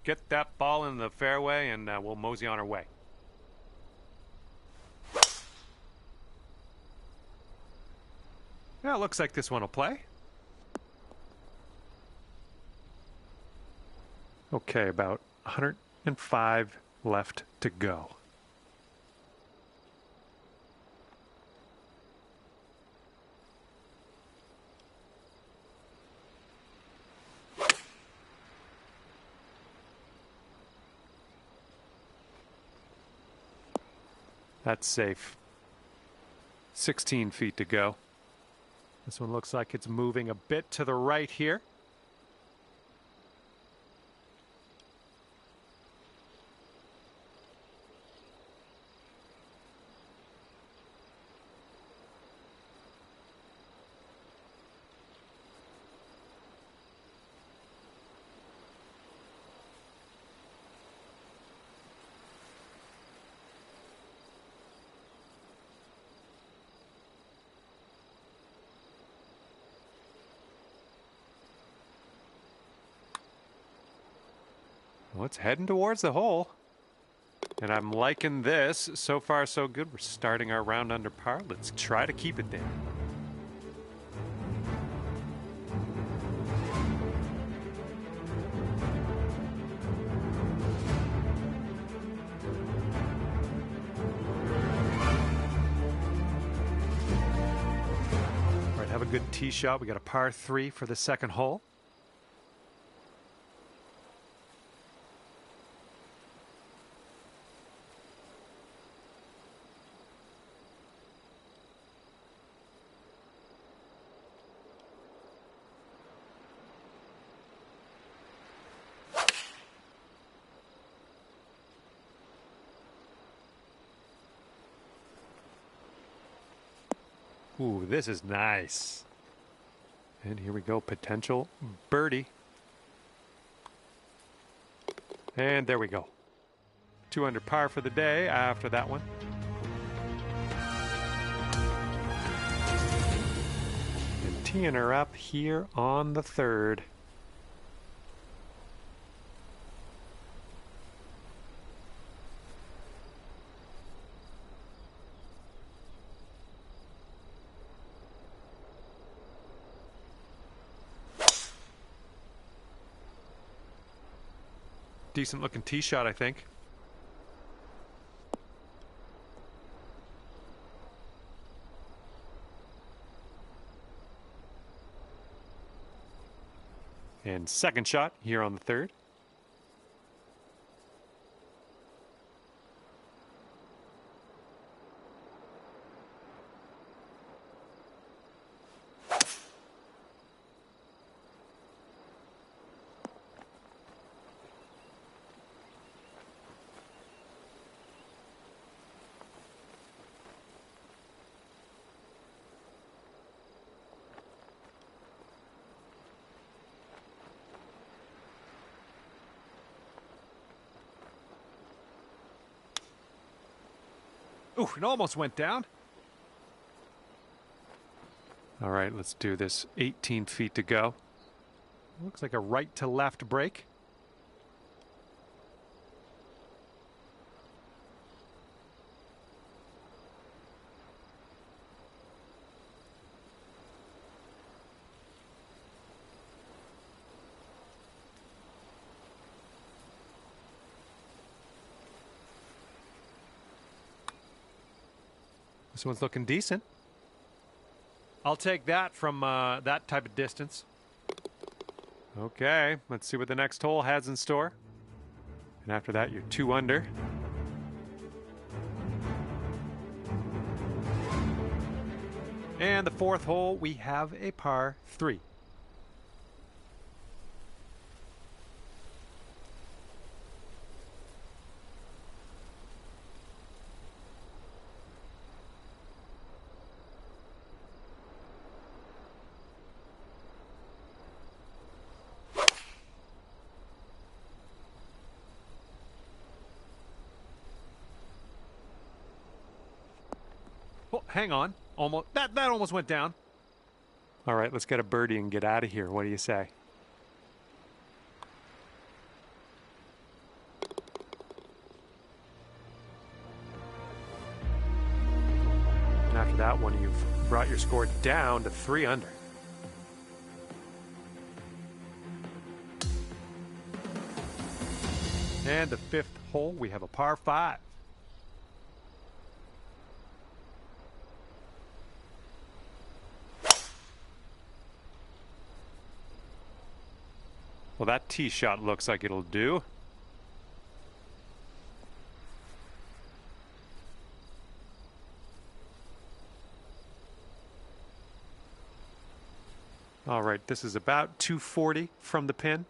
get that ball in the fairway and we'll mosey on our way. Yeah, looks like this one will play. Okay, about 105 left to go. That's safe. 16 feet to go. This one looks like it's moving a bit to the right here. Well, it's heading towards the hole. And I'm liking this. So far, so good. We're starting our round under par. Let's try to keep it there. All right, have a good tee shot. We got a par 3 for the second hole. Ooh, this is nice. And here we go, potential birdie. And there we go. 2 under par for the day after that one. And teeing her up here on the 3rd. Decent looking tee shot, I think. And second shot here on the 3rd. Ooh, it almost went down. All right, let's do this. 18 feet to go. Looks like a right to left break. This one's looking decent. I'll take that from that type of distance. Okay, let's see what the next hole has in store. And after that, you're 2 under. And the 4th hole, we have a par 3. Oh, hang on. Almost that almost went down. All right, let's get a birdie and get out of here. What do you say? that one, you've brought your score down to 3 under. And the 5th hole, we have a par 5. Well, that tee shot looks like it'll do. All right, this is about 240 from the pin.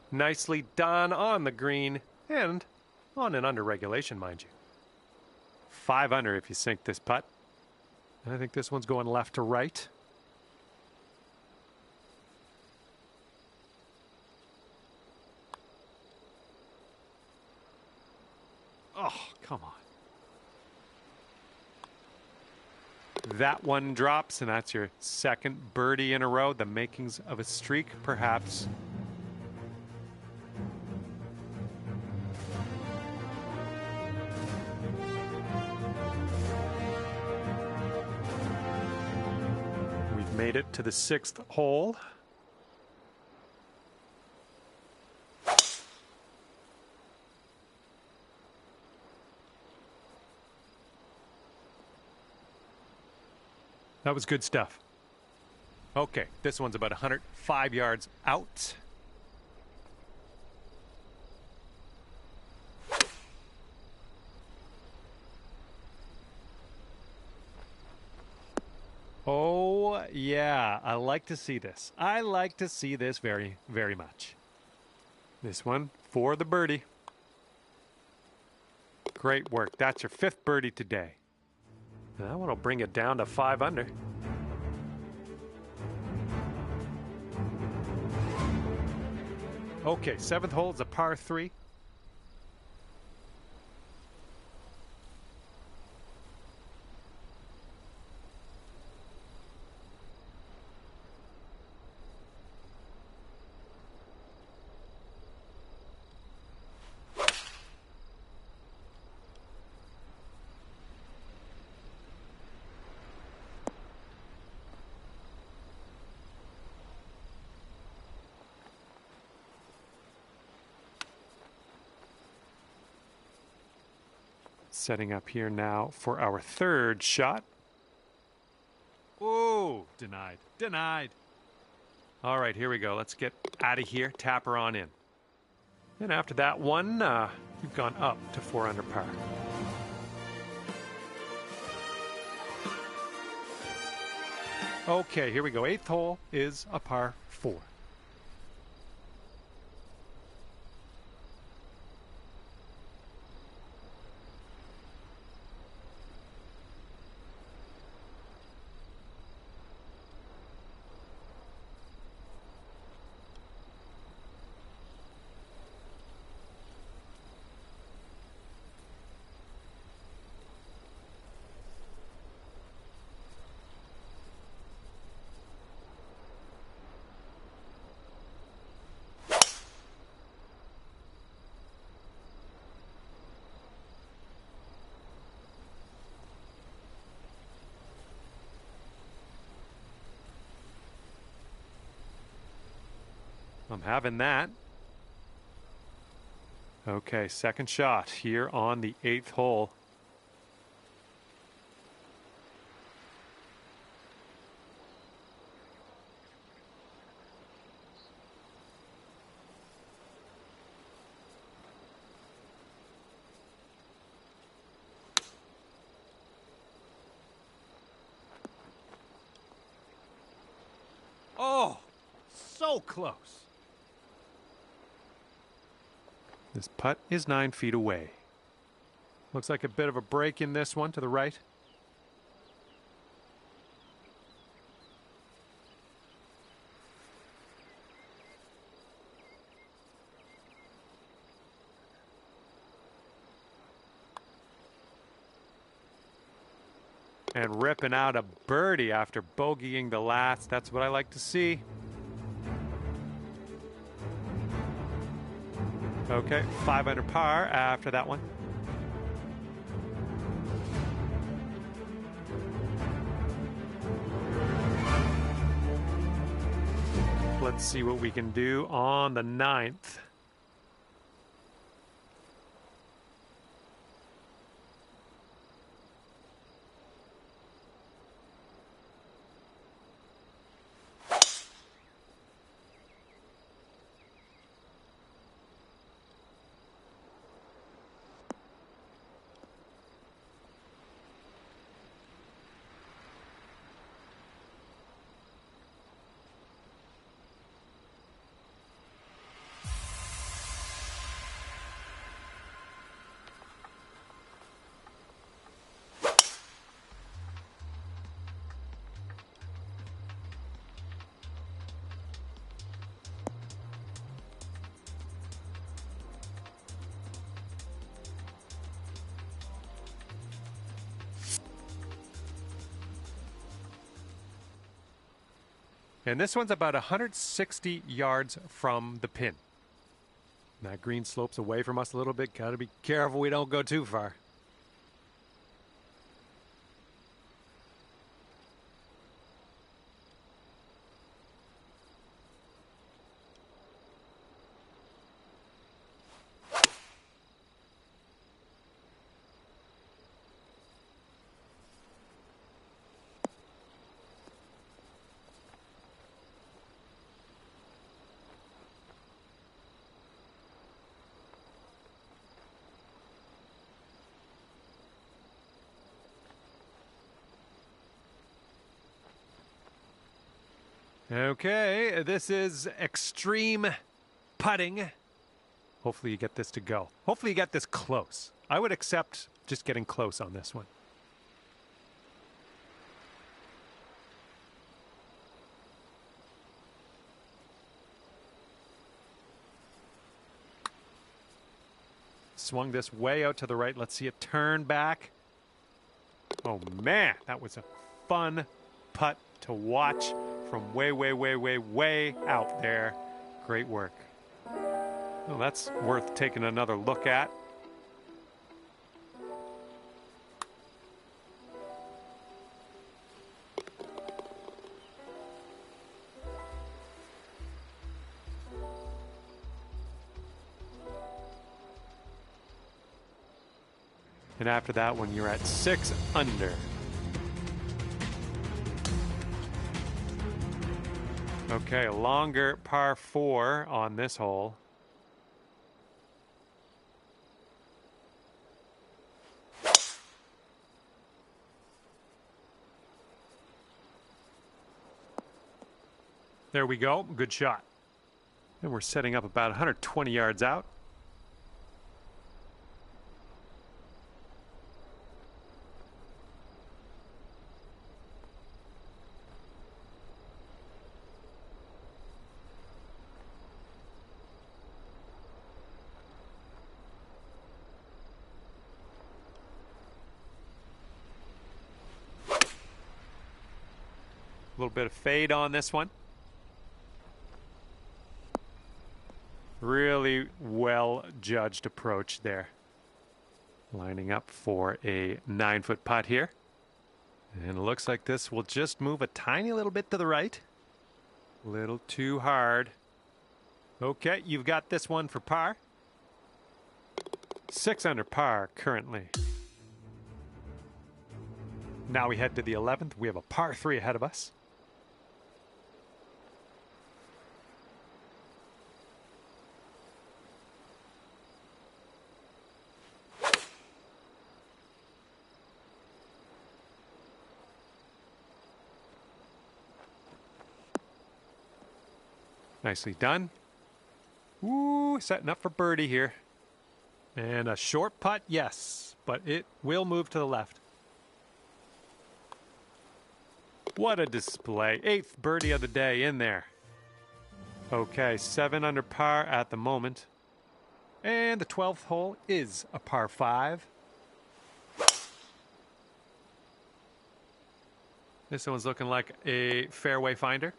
Nicely done on the green and on an under regulation, mind you. 5 under if you sink this putt. I think this one's going left to right. Oh, come on. That one drops, and that's your 2nd birdie in a row. The makings of a streak, perhaps. Made it to the 6th hole. That was good stuff. Okay, this one's about 105 yards out. Oh, yeah, I like to see this. I like to see this very, very much. This one for the birdie. Great work. That's your 5th birdie today. That one will bring it down to 5 under. Okay, 7th hole is a par 3. Setting up here now for our 3rd shot. Oh, denied. Denied. All right, here we go. Let's get out of here. Tap her on in. And after that one, you've gone up to 4 under par. Okay, here we go. 8th hole is a par 4. I'm having that. Okay, 2nd shot here on the 8th hole. Oh, so close. This putt is 9 feet away. Looks like a bit of a break in this one to the right. And ripping out a birdie after bogeying the last. That's what I like to see. Okay, 5 under par after that one. Let's see what we can do on the 9th. And this one's about 160 yards from the pin. That green slopes away from us a little bit. Got to be careful we don't go too far. Okay, this is extreme putting. Hopefully you get this to go. Hopefully you get this close. I would accept just getting close on this one. Swung this way out to the right. Let's see it turn back. Oh man, that was a fun putt to watch from way out there. Great work. Well, that's worth taking another look at. And after that one, you're at 6 under. Okay, a longer par 4 on this hole. There we go. Good shot. And we're setting up about 120 yards out. A little bit of fade on this one. Really well judged approach there. Lining up for a 9-foot putt here. And it looks like this will just move a tiny little bit to the right. A little too hard. Okay, you've got this one for par. 6 under par currently. Now we head to the 11th. We have a par 3 ahead of us. Nicely done. Ooh, setting up for birdie here. And a short putt, yes, but it will move to the left. What a display. 8th birdie of the day in there. Okay, 7 under par at the moment. And the 12th hole is a par 5. This one's looking like a fairway finder.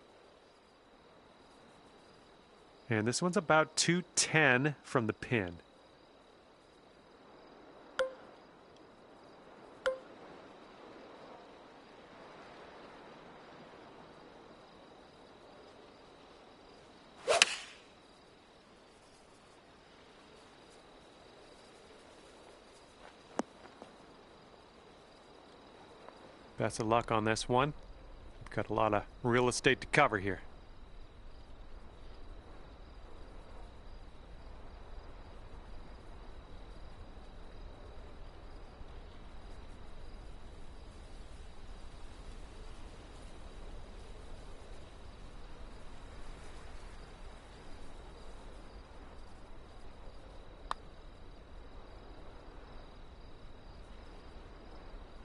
And this one's about 210 from the pin. Best of luck on this one. We've got a lot of real estate to cover here.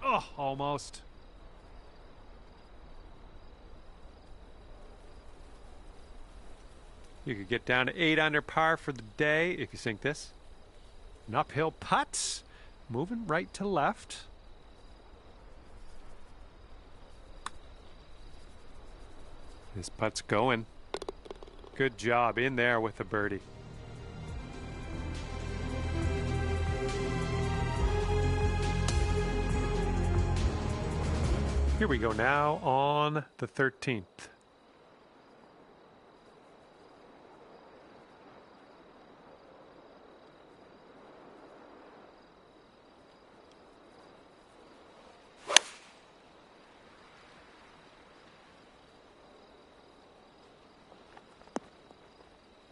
Oh, almost. You could get down to 8 under par for the day if you sink this. An uphill putt, moving right to left. This putt's going. Good job in there with the birdie. Here we go now on the 13th.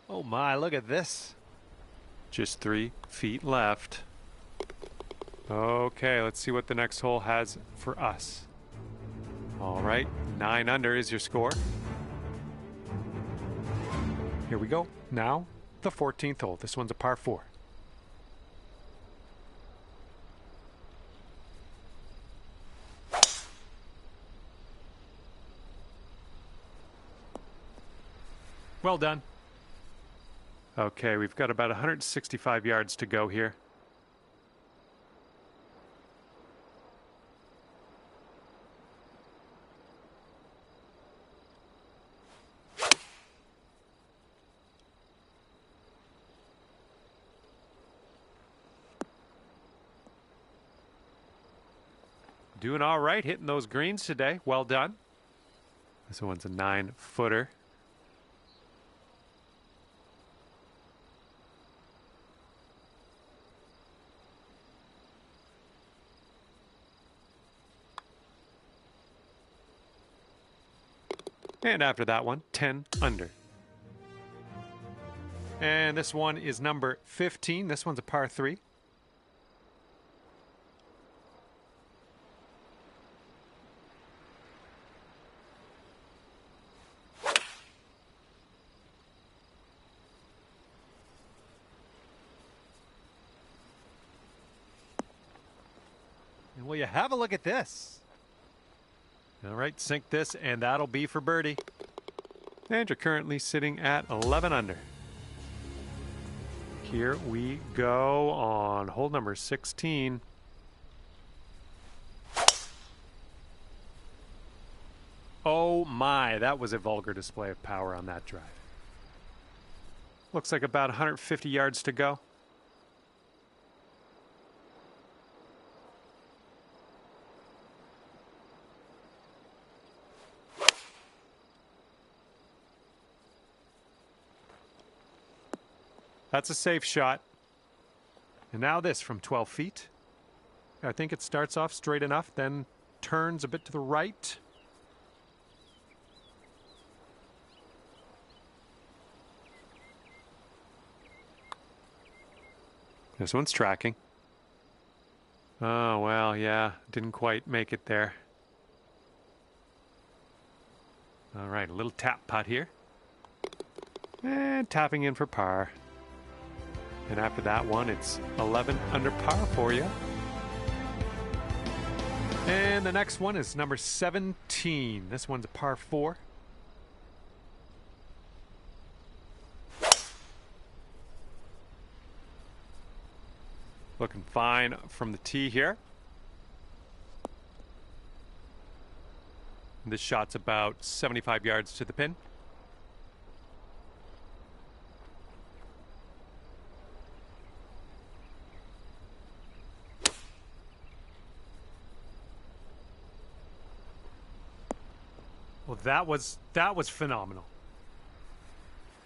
Oh my, look at this. Just 3 feet left. Okay, let's see what the next hole has for us. All right, 9 under is your score. Here we go. Now, the 14th hole. This one's a par 4. Well done. Okay, we've got about 165 yards to go here. Doing all right, hitting those greens today. Well done. This one's a 9-footer. And after that one, 10 under. And this one is number 15. This one's a par 3. And will you have a look at this? All right, sink this, and that'll be for birdie. And you're currently sitting at 11 under. Here we go on hole number 16. Oh my, that was a vulgar display of power on that drive. Looks like about 150 yards to go. That's a safe shot. And now this from 12 feet. I think it starts off straight enough, then turns a bit to the right. This one's tracking. Oh, well, yeah, didn't quite make it there. All right, a little tap putt here. And tapping in for par. And after that one, it's 11 under par for you. And the next one is number 17. This one's a par 4. Looking fine from the tee here. This shot's about 75 yards to the pin. Well, that was phenomenal.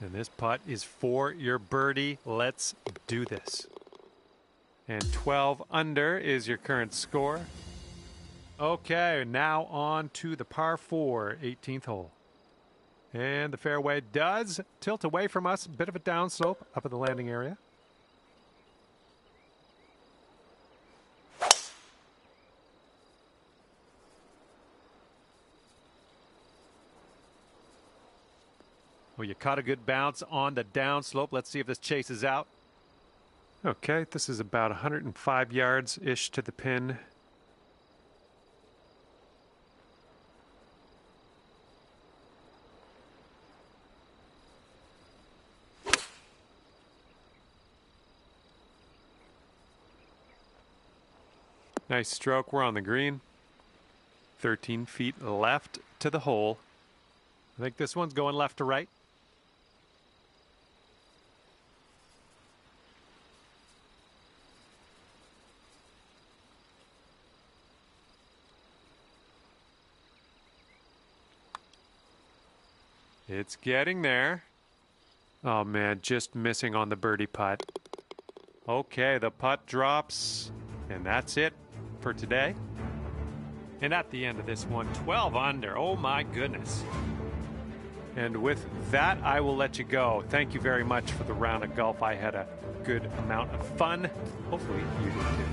And this putt is for your birdie. Let's do this. And 12 under is your current score. Okay, now on to the par 4, 18th hole. And the fairway does tilt away from us. A bit of a downslope up at the landing area. Well, you caught a good bounce on the downslope. Let's see if this chases out. Okay, this is about 105 yards-ish to the pin. Nice stroke. We're on the green. 13 feet left to the hole. I think this one's going left to right. It's getting there. Oh man, just missing on the birdie putt. Okay, the putt drops, and that's it for today. And at the end of this one, 12 under. Oh my goodness. And with that, I will let you go. Thank you very much for the round of golf. I had a good amount of fun. Hopefully you did too.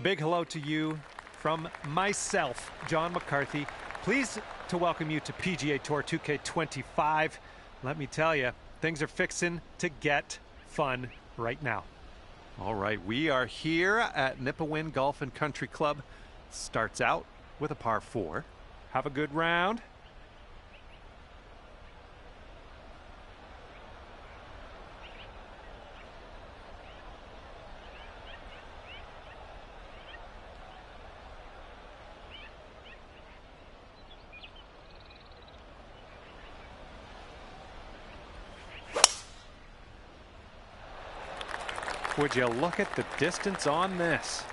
big hello to you from myself, John McCarthy. Pleased to welcome you to PGA Tour 2K25. Let me tell you, things are fixing to get fun right now. All right, we are here at Nipawin Golfin Country Club. Starts out with a par 4. Have a good round. Would you look at the distance on this?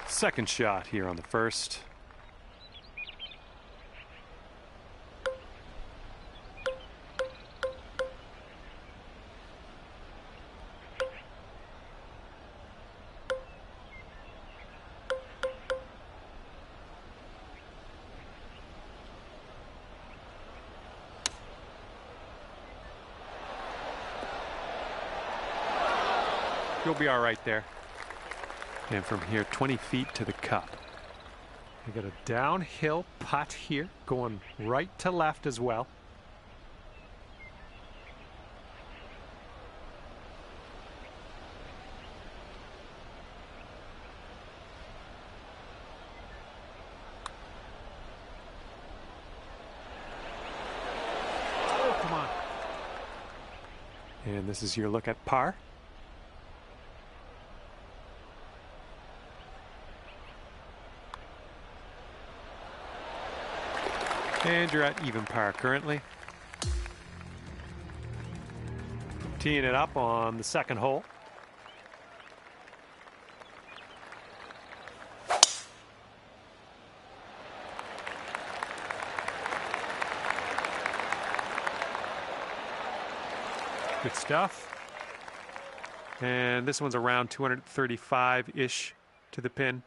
Second shot here on the first. You'll be all right there. And from here, 20 feet to the cup. You got a downhill putt here, going right to left as well. Oh, come on. And this is your look at par. And you're at even par currently. Teeing it up on the second hole. Good stuff. And this one's around 235-ish to the pin.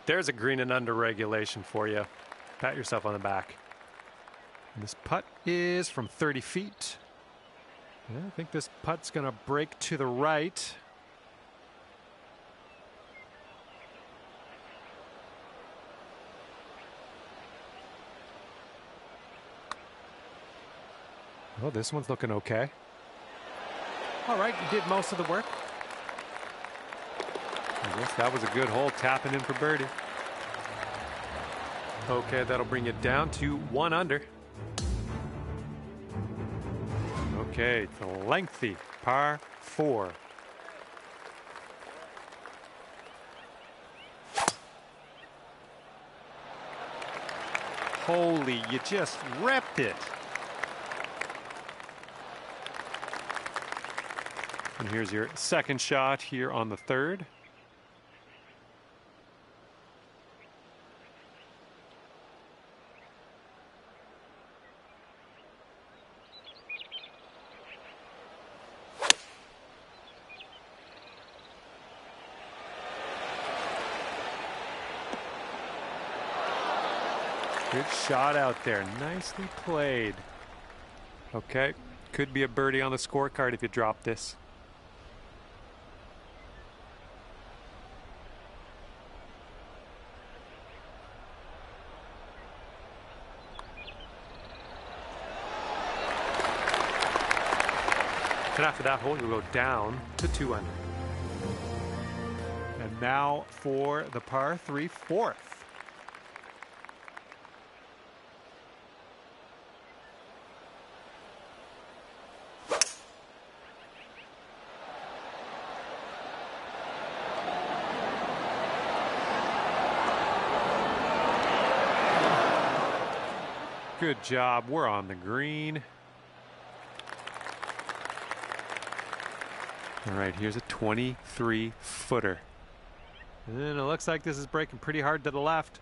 There's a green and under regulation for you. Pat yourself on the back. And this putt is from 30 feet. Yeah, I think this putt's going to break to the right. Oh, this one's looking okay. All right, you did most of the work. I guess that was a good hole, tapping in for birdie. Okay, that'll bring it down to 1 under. Okay, it's a lengthy par 4. Holy, you just ripped it. And here's your second shot here on the third. Good shot out there. Nicely played. Okay. Could be a birdie on the scorecard if you drop this. And after that hole, you'll go down to 2 under. And now for the par 3 fourth. Good job. We're on the green. All right, here's a 23-footer. And it looks like this is breaking pretty hard to the left.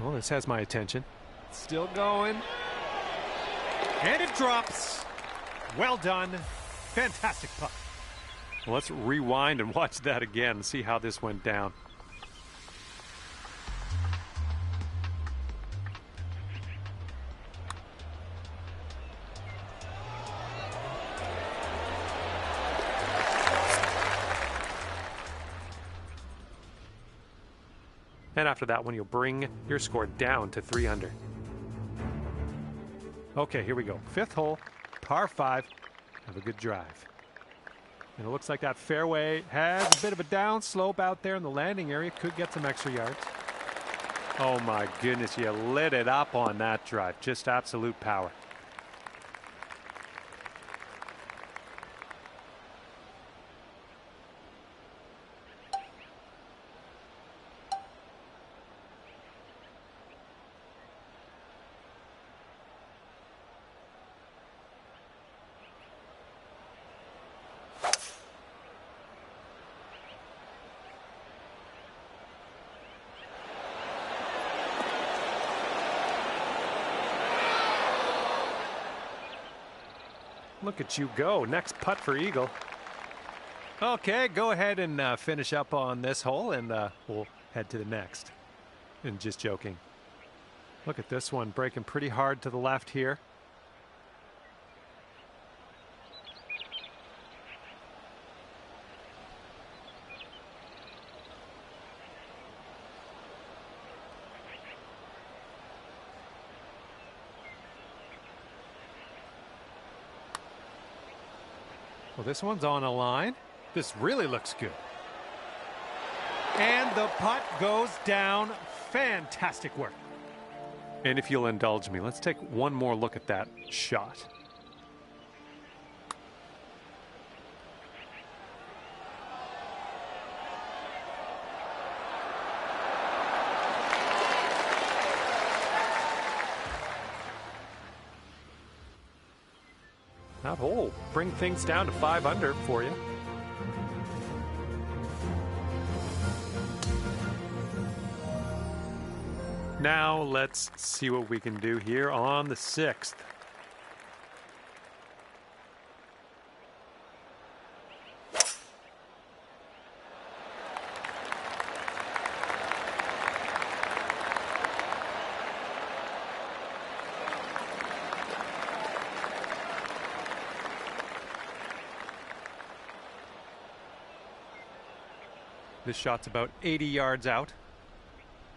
Well, this has my attention. Still going. And it drops. Well done. Fantastic putt. Well, let's rewind and watch that again and see how this went down. And after that one, you'll bring your score down to 3 under. Okay, here we go. 5th hole, par 5. Have a good drive. And it looks like that fairway has a bit of a downslope out there in the landing area. Could get some extra yards. Oh my goodness, you lit it up on that drive. Just absolute power. Look at you go. Next putt for Eagle. Okay, go ahead and finish up on this hole, and we'll head to the next. And just joking. Look at this one, breaking pretty hard to the left here. Well, this one's on a line. This really looks good. And the putt goes down. Fantastic work. And if you'll indulge me, let's take one more look at that shot. That hole bring things down to 5 under for you. Now let's see what we can do here on the 6th. This shot's about 80 yards out.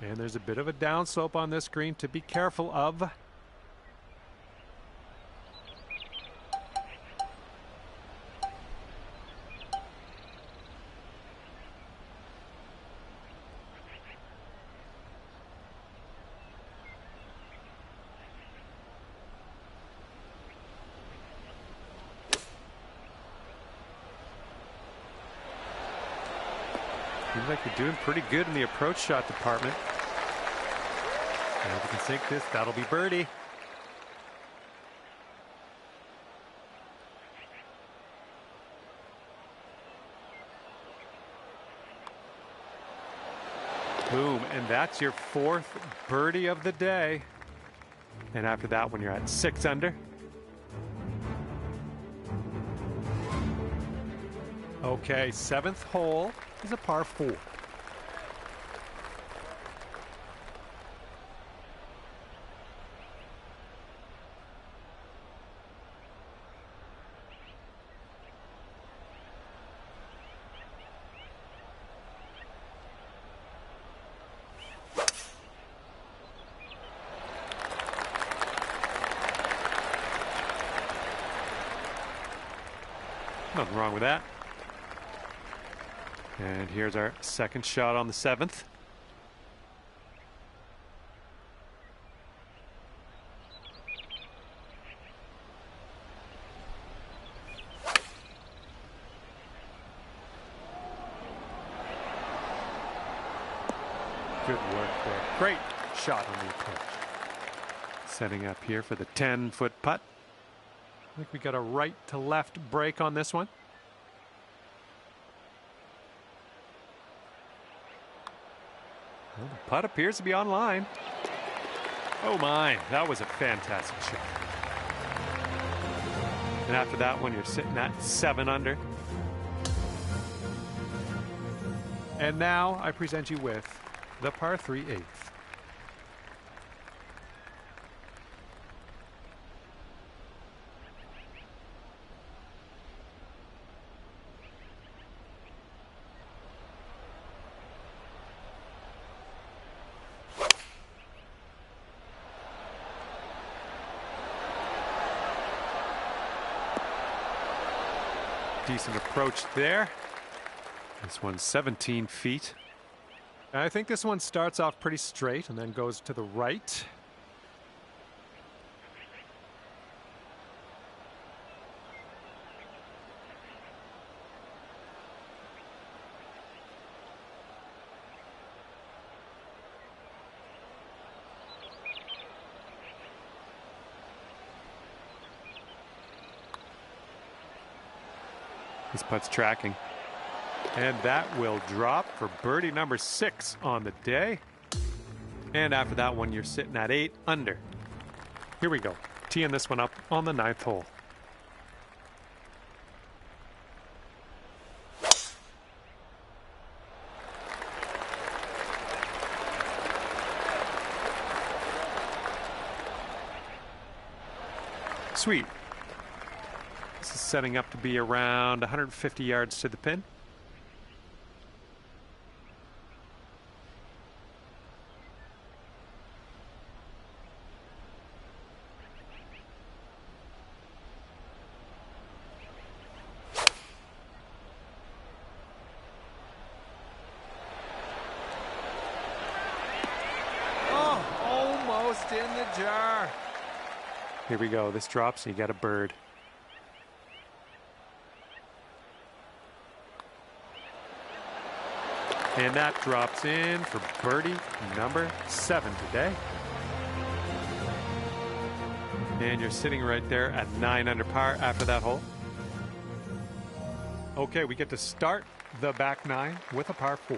And there's a bit of a downslope on this green to be careful of. Seems like you're doing pretty good in the approach shot department. And if you can sink this, that'll be birdie. Boom, and that's your 4th birdie of the day. And after that one, you're at 6 under. Okay, 7th hole is a par 4. Nothing wrong with that. And here's our 2nd shot on the 7th. Good work there. Great shot on the approach. Setting up here for the 10-foot putt. I think we got a right to left break on this one. Well, the putt appears to be on line. Oh my, that was a fantastic shot. And after that one, you're sitting at 7 under. And now I present you with the par 3 eighth. Decent approach there. This one's 17 feet. I think this one starts off pretty straight and then goes to the right. This putt's tracking. And that will drop for birdie number 6 on the day. And after that one, you're sitting at 8 under. Here we go. Teeing this one up on the 9th hole. Sweet. This is setting up to be around 150 yards to the pin. In the jar. Here we go. This drops and you got a bird. And that drops in for birdie number 7 today. And you're sitting right there at 9 under par after that hole. Okay, we get to start the back 9 with a par 4.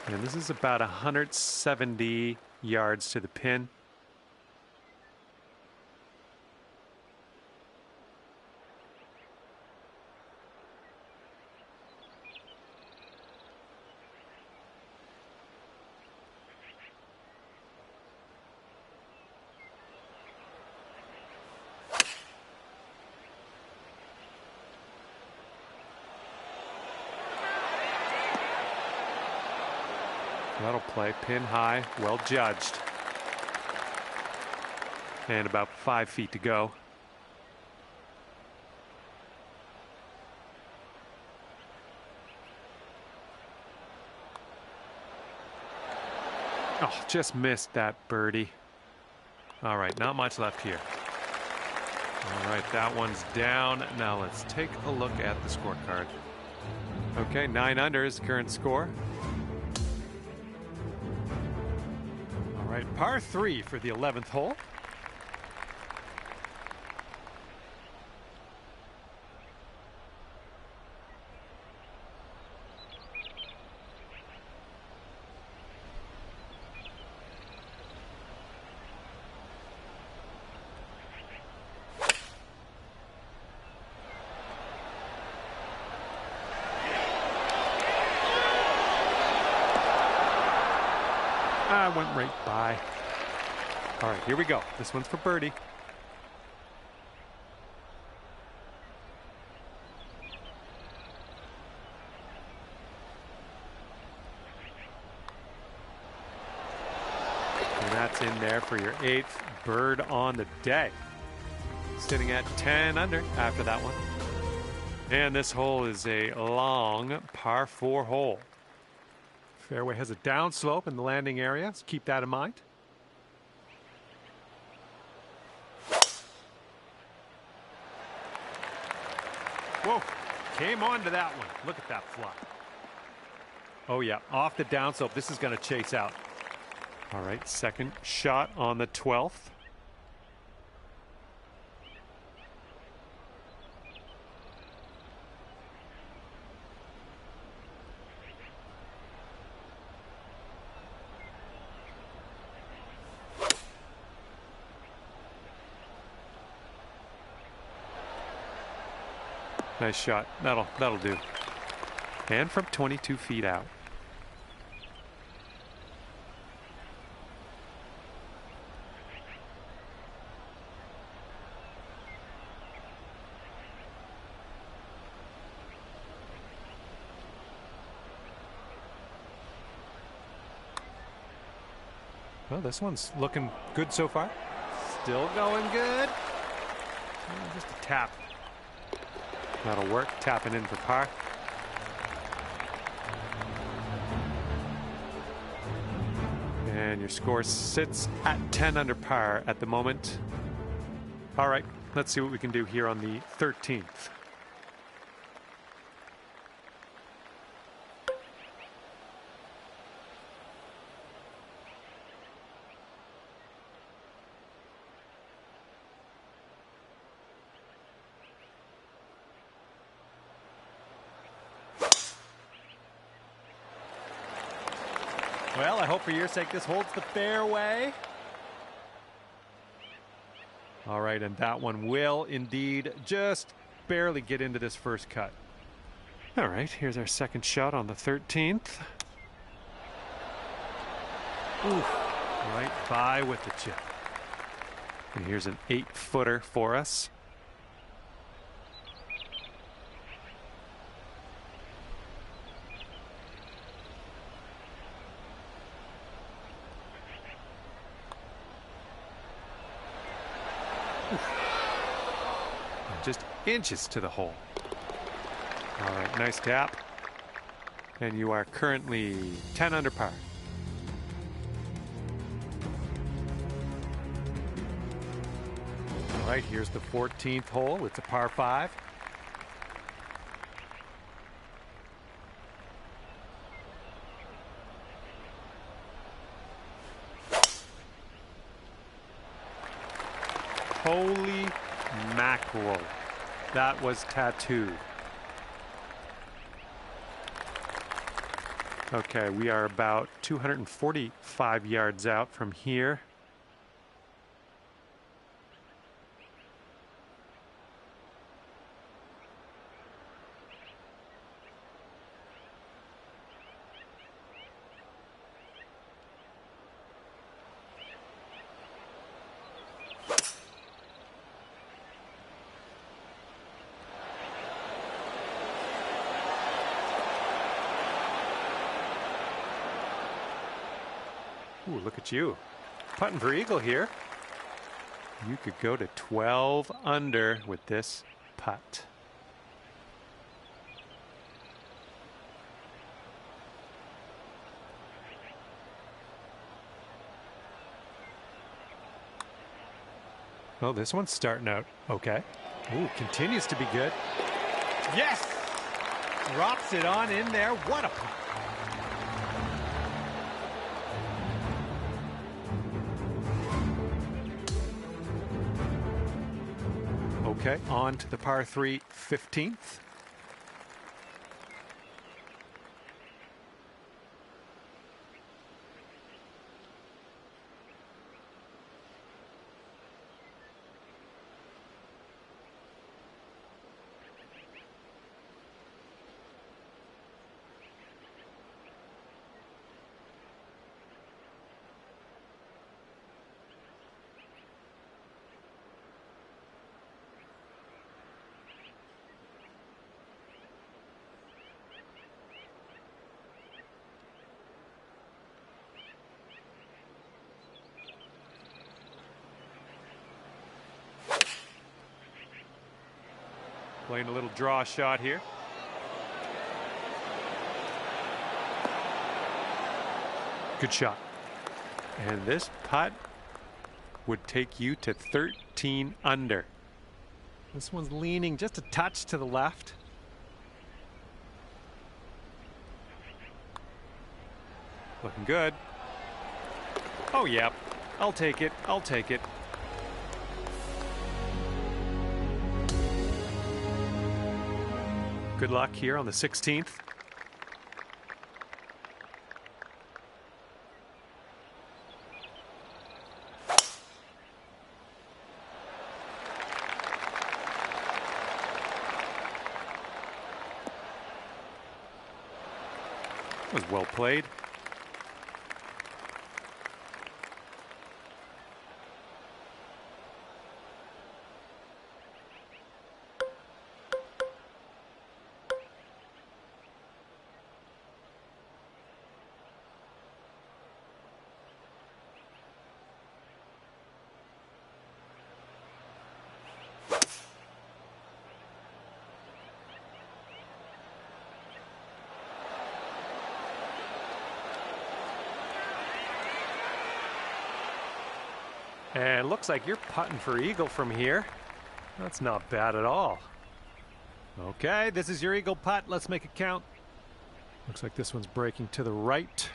And this is about 170 yards to the pin. That'll play pin high, well judged. And about 5 feet to go. Oh, just missed that birdie. All right, not much left here. All right, that one's down. Now let's take a look at the scorecard. Okay, 9 under is the current score. All right, par 3 for the 11th hole. I went right by. All right, here we go. This one's for birdie. And that's in there for your 8th bird on the day. Sitting at 10 under after that one. And this hole is a long par 4 hole. Fairway has a downslope in the landing area, so keep that in mind. Whoa, came on to that one. Look at that fly. Oh yeah, off the downslope. This is going to chase out. All right, second shot on the 12th. Nice shot. That'll do. And from 22 feet out. Well, this one's looking good so far. Still going good. Just a tap. That'll work. Tapping in for par. And your score sits at 10 under par at the moment. All right, let's see what we can do here on the 13th. Well, I hope for your sake this holds the fairway. All right, and that one will indeed just barely get into this first cut. All right, here's our second shot on the 13th. Oof, right by with the chip. And here's an 8-footer for us. Just inches to the hole. All right, nice tap. And you are currently 10 under par. All right, here's the 14th hole. It's a par 5. Holy mackerel. That was tattooed. Okay, we are about 245 yards out from here. Ooh, look at you. Putting for eagle here. You could go to 12 under with this putt. Well, this one's starting out okay. Ooh, continues to be good. Yes! Drops it on in there. What a putt. Okay, on to the par 3 15th. Playing a little draw shot here. Good shot. And this putt would take you to 13 under. This one's leaning just a touch to the left. Looking good. Oh, yeah. I'll take it. I'll take it. Good luck here on the 16th. Was well played. And looks like you're putting for eagle from here. That's not bad at all. Okay, this is your eagle putt. Let's make it count. Looks like this one's breaking to the right.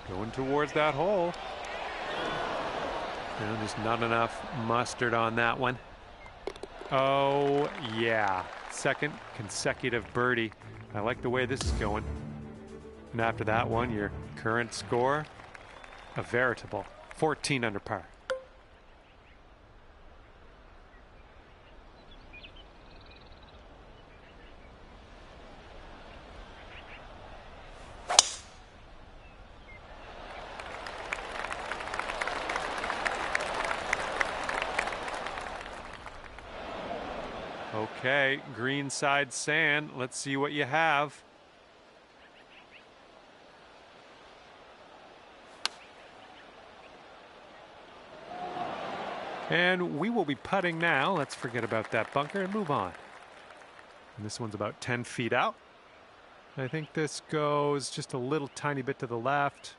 Going towards that hole. And there's not enough mustard on that one. Oh, yeah. Second consecutive birdie. I like the way this is going. And after that one, your current score, a veritable 14 under par. Okay, green side sand. Let's see what you have. And we will be putting now. Let's forget about that bunker and move on. And this one's about 10 feet out. I think this goes just a little tiny bit to the left.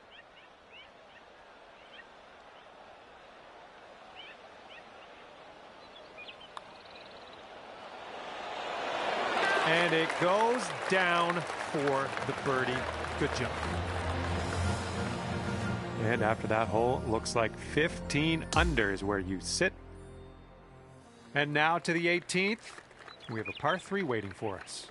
And it goes down for the birdie. Good job. And after that hole, it looks like 15 under is where you sit. And now to the 18th, we have a par 3 waiting for us.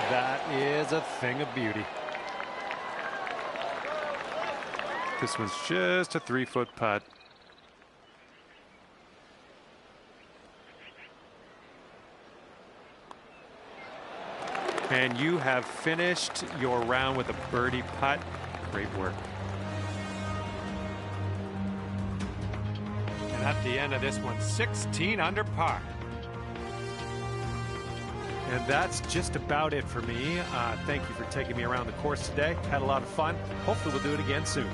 That is a thing of beauty. This one's just a 3-foot putt. And you have finished your round with a birdie putt. Great work. And at the end of this one, 16 under par. And that's just about it for me. Thank you for taking me around the course today. Had a lot of fun. Hopefully we'll do it again soon.